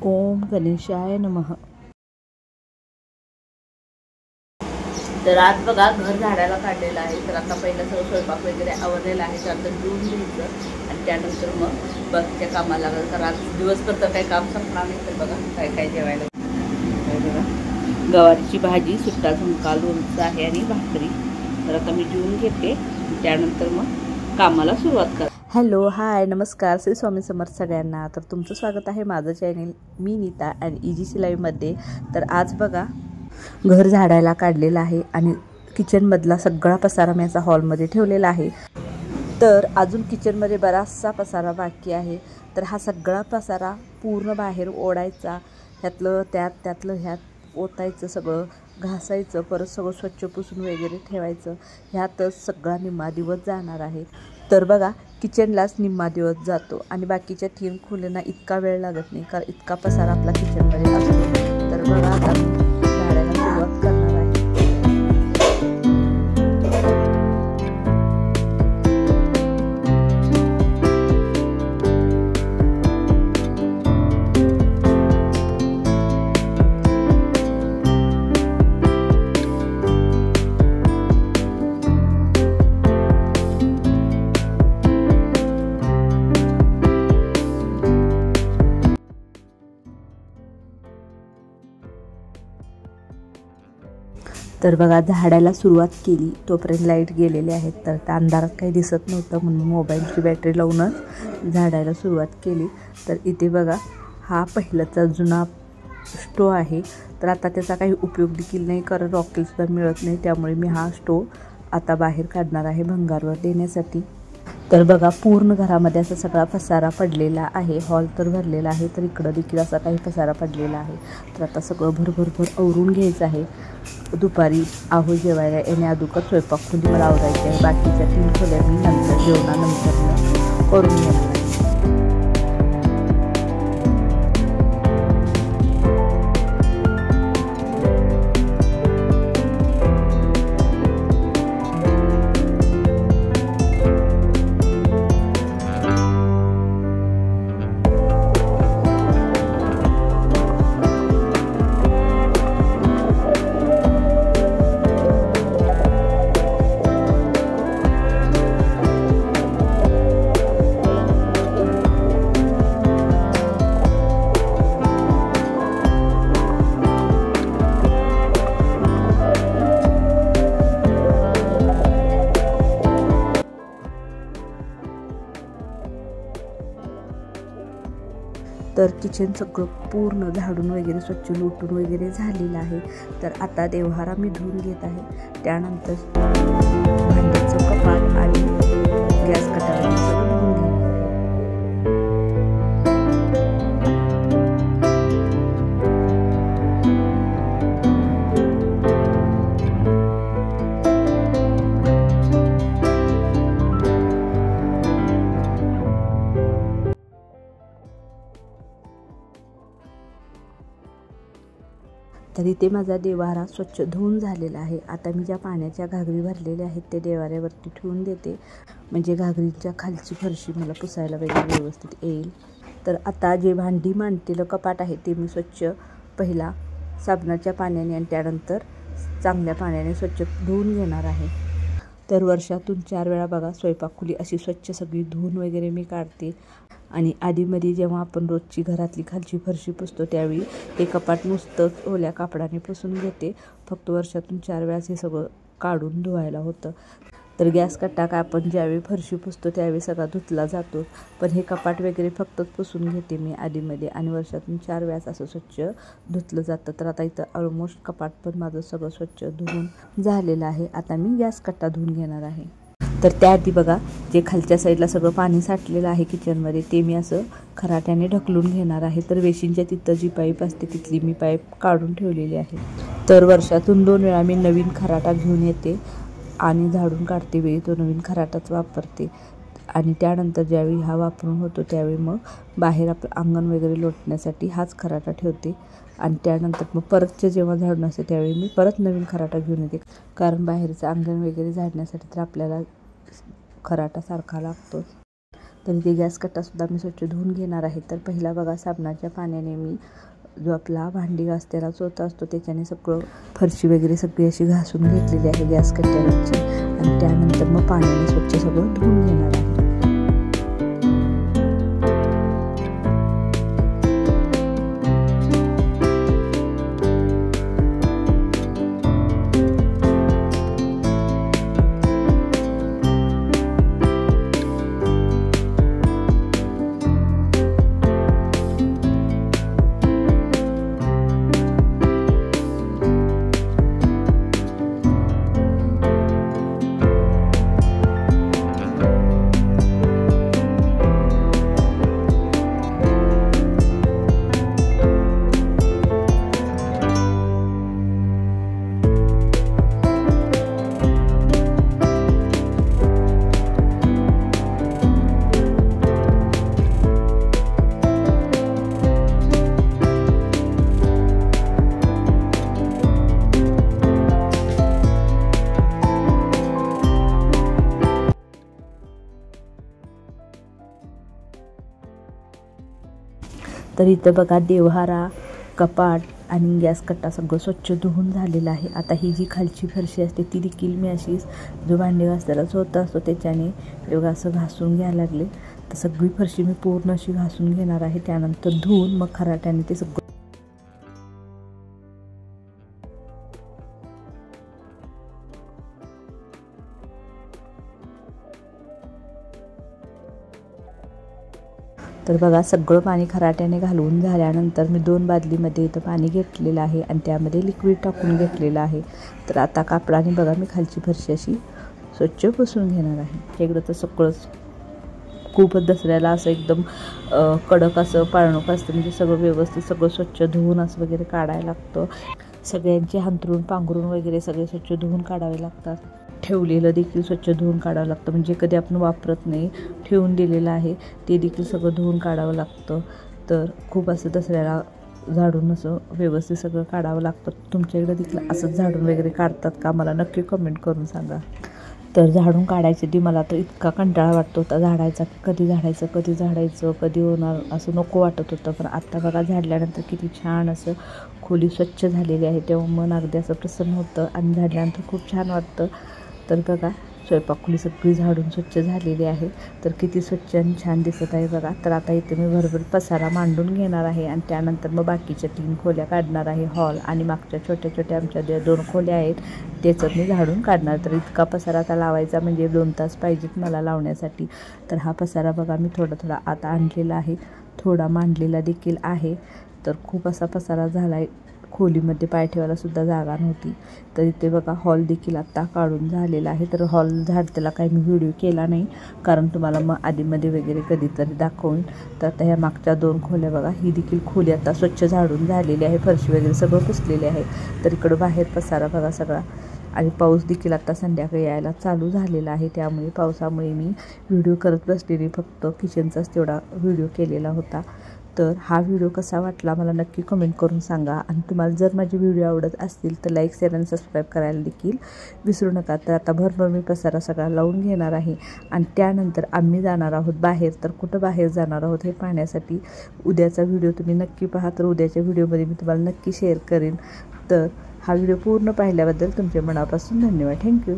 ओम गणेशाय नमः। तर आज बघा घर झाडायला काढलेलं आहे। तर आता पहिलं सगळं स्वयंपाक वगैरे आवरलेला आहे, त्यानंतर धुवून घ्यायचं आणि त्यानंतर मग बाकीच्या कामाला लागलं। तर आज दिवसभर तर काही काम संपणार नाही। तर बघा काय काय जेवायला बघा, गवारीची भाजी, सुट्टा झुणका, लोणचं आहे आणि भाकरी। तर आता मी जेवून घेते, त्यानंतर मग कामाला सुरुवात कर। हॅलो, हाय, नमस्कार, श्री स्वामी समर्थ सगळ्यांना। तर तुमचं स्वागत आहे माझं चॅनल मी नीता अँड इजी सिलाईमध्ये। तर आज बघा घर झाडायला काढलेलं आहे आणि किचनमधला सगळा पसारा मी याचा हॉलमध्ये ठेवलेला आहे। तर अजून किचनमध्ये बराचसा पसारा बाकी आहे। तर हा सगळा पसारा पूर्ण बाहेर ओढायचा, ह्यातलं त्यात त्यातलं ह्यात ओतायचं, सगळं घासायचं, परत सगळं स्वच्छ पुसून वगैरे ठेवायचं। ह्यातच सगळा निम्मा दिवस जाणार आहे। तर बघा किचनलाच निम्मा दिवस जातो आणि बाकीच्या 3 खोल्यांना इतका वेळ लागत नाही, कारण इतका पसारा आपला किचनमध्ये असतो। तर बघा आता झाडायला सुरुवात करणार आहे। तर बघा झाडायला सुरुवात केली, तोपर्यंत लाईट गेलेले आहेत। तर त्या अंधारात काही दिसत नव्हतं म्हणून मोबाईलची बॅटरी लावूनच झाडायला सुरुवात केली। तर इथे बघा हा पहिलाचा जुना स्टोव आहे। तर आता त्याचा काही उपयोग देखील नाही, कारण रॉकेलसुद्धा मिळत नाही, त्यामुळे मी हा स्टोव आता बाहेर काढणार आहे भंगारवर देण्यासाठी। तर बघा पूर्ण घरामध्ये असा सगळा पसारा पडलेला आहे। हॉल तर भरलेला आहे, तर इकडं देखील असा काही पसारा पडलेला आहे। तर आता सगळं भरभर आवरून घ्यायचं आहे। दुपारी आहो जेवायला येणे अगोदर स्वयंपाक खोली मला आवरायची आहे। बाकीच्या 3 खोल्या मी नंतर जेवणानंतर करून घेणार आहे। तर किचन सगळं पूर्ण झाडून वगैरे स्वच्छ लुटून वगैरे झालेलं आहे। तर आता देवहारा मी धुवून घेत आहे। त्यानंतर भांड्याचं कपाट आणि गॅस कटार सगळं धुवून घेणार आहे। तर इथे माझा देवारा स्वच्छ धुवून झालेला आहे। आता मी ज्या पाण्याच्या घागरी भरलेल्या आहेत ते देवाऱ्यावरती ठेवून देते, म्हणजे घागरीच्या खालची फरशी मला पुसायला वगैरे व्यवस्थित येईल। तर आता जे भांडी मांडलेलं कपाट आहे ते मी स्वच्छ पहिला साबणाच्या पाण्याने आणि त्यानंतर चांगल्या पाण्याने स्वच्छ धुवून घेणार आहे। तर वर्षातून 4 वेळा बघा स्वयंपाकखोली अशी स्वच्छ सगळी धुवून वगैरे मी काढते। आणि आधीमध्ये जेव्हा आपण रोजची घरातली खालची फरशी पुसतो त्यावेळी हे कपाट नुसतंच ओल्या कापडाने पुसून घेते। फक्त वर्षातून 4 वेळाच हे सगळं काढून धुवायला होतं। तर गॅस कट्टा का आपण ज्यावेळी फरशी पुसतो त्यावेळी सगळा धुतला जातो, पण हे कपाट वगैरे फक्तच पुसून घेते मी आधीमध्ये आणि वर्षातून 4 वेळाच असं स्वच्छ धुतलं जातं। तर आता इथं ऑलमोस्ट कपाट पण माझं सगळं स्वच्छ धुवून झालेलं आहे। आता मी गॅस कट्टा धुवून घेणार आहे। तर त्याआधी बघा जे खालच्या साईडला सगळं पाणी साठलेलं आहे किचनमध्ये ते मी असं खराट्याने ढकलून घेणार आहे। तर वेशींच्या तिथं जी पाईप असते तिथली मी पाईप काढून ठेवलेली आहे। तर वर्षातून 2 वेळा मी नवीन खराटा घेऊन येते आणि झाडून काढते वेळी तो नवीन खराटाच वापरते। आणि त्यानंतर ज्यावेळी हा वापरून होतो त्यावेळी मग बाहेर आपलं अंगण वगैरे लोटण्यासाठी हाच खराटा ठेवते। आणि त्यानंतर मग परतचे जेव्हा झाडून असते त्यावेळी मी परत नवीन खराटा घेऊन येते, कारण बाहेरचं अंगण वगैरे झाडण्यासाठी तर आपल्याला खराटा सारखा लागतो। तरी ते गॅस कट्टासुद्धा मी स्वच्छ धुवून घेणार आहे. तर पहिला बघा साबणाच्या पाण्याने मी जो आपला भांडी घासतेला चोथा असतो त्याच्याने सगळं फरशी वगैरे सगळी अशी घासून घेतलेली आहे गॅस कट्ट्यावरची, आणि त्यानंतर मग पाण्याने स्वच्छ सगळं धुवून घेणार आहे. तर इथं बघा देवहारा, कपाट आणि गॅस कट्टा सगळं स्वच्छ धुवून झालेलं आहे. आता ही जी खालची फरशी असते ती देखील मी अशी जो भांडी घासताना चोथा असतो त्याच्याने बघा असं घासून घ्यायला लागले. तर सगळी फरशी मी पूर्ण अशी घासून घेणार आहे. त्यानंतर धुवून मग खराट्याने ते सगळं तर बघा सगळं पाणी खराट्याने घालवून झाल्यानंतर मी 2 बादलीमध्ये इथं पाणी घेतलेलं आहे आणि त्यामध्ये लिक्विड टाकून घेतलेलं आहे. तर आता कापडाने बघा मी खालची फरशी अशी स्वच्छ पुसून घेणार आहे. इकडं तर सगळंच खूपच दसऱ्याला असं एकदम कडक असं पाळणूक असतं, म्हणजे सगळं व्यवस्थित सगळं स्वच्छ धुवून असं वगैरे काढायला लागतं. सगळ्यांचे हांतरून पांघरून वगैरे सगळे स्वच्छ धुवून काढावे लागतात. ठेवलेलं देखील स्वच्छ धुवून काढावं लागतं, म्हणजे कधी आपण वापरत नाही ठेवून दिलेलं आहे ते देखील सगळं धुवून काढावं लागतं. तर खूप असं दसऱ्याला झाडून असं व्यवस्थित सगळं काढावं लागतं. तुमच्याकडे देखील असंच झाडून वगैरे काढतात का, मला नक्की कमेंट करून सांगा. तर झाडून काढायची ती मला तर इतका कंटाळा वाटतो होता झाडायचा, कधी झाडायचं कधी होणार असं नको वाटत होतं. पण आत्ता बघा झाडल्यानंतर किती छान असं खोली स्वच्छ झालेली आहे, तेव्हा मन अगदी असं प्रसन्न होतं आणि झाडल्यानंतर खूप छान वाटतं. तर बघा स्वयंपाकखोली सगळी झाडून स्वच्छ झालेली आहे, तर किती स्वच्छ आणि छान दिसत आहे बघा. तर आता इथे मी भरभर पसारा मांडून घेणार आहे आणि त्यानंतर मग बाकीच्या 3 खोल्या काढणार आहे, हॉल आणि मागच्या छोट्या छोट्या आमच्या 2 खोल्या आहेत त्याचं मी झाडून काढणार. तर इतका पसारा आता लावायचा म्हणजे 2 तास पाहिजेत मला लावण्यासाठी. तर हा पसारा बघा मी थोडा आता आणलेला आहे, थोडा मांडलेला देखील आहे. तर खूप असा पसारा झाला आहे, खोलीमध्ये पाय ठेवायला सुद्धा जागा नव्हती. तर इथे बघा हॉल देखील आत्ता काढून झालेला आहे. तर हॉल झाडतेला काही मी व्हिडिओ केला नाही, कारण तुम्हाला मग आधीमध्ये वगैरे कधीतरी दाखवून. तर आता ह्या मागच्या 2 खोल्या बघा, ही देखील खोली आता स्वच्छ झाडून झालेली आहे, फरशी वगैरे सगळं पुसलेले आहे. तर इकडं बाहेर पसारा बघा सगळा, आणि पाऊस देखील आता संध्याकाळी यायला चालू झालेला आहे. त्यामुळे पावसामुळे मी व्हिडिओ करत बसलेली, फक्त किचनचाच तेवढा व्हिडिओ केलेला होता. तर हा व्हिडिओ कसा वाटला मला नक्की कमेंट करून सांगा. आणि तुम्हाला जर माझे व्हिडिओ आवडत असतील तर लाईक, शेअर आणि सबस्क्राईब करायला देखील विसरू नका. तर आता भरभर मी पसारा सगळा लावून घेणार आहे आणि त्यानंतर आम्ही जाणार आहोत बाहेर. तर कुठं बाहेर जाणार आहोत हे पाहण्यासाठी उद्याचा व्हिडिओ तुम्ही नक्की पहा. तर उद्याच्या व्हिडिओमध्ये मी तुम्हाला नक्की शेअर करेन. तर हा व्हिडिओ पूर्ण पाहिल्याबद्दल तुमच्या मनापासून धन्यवाद. थँक्यू.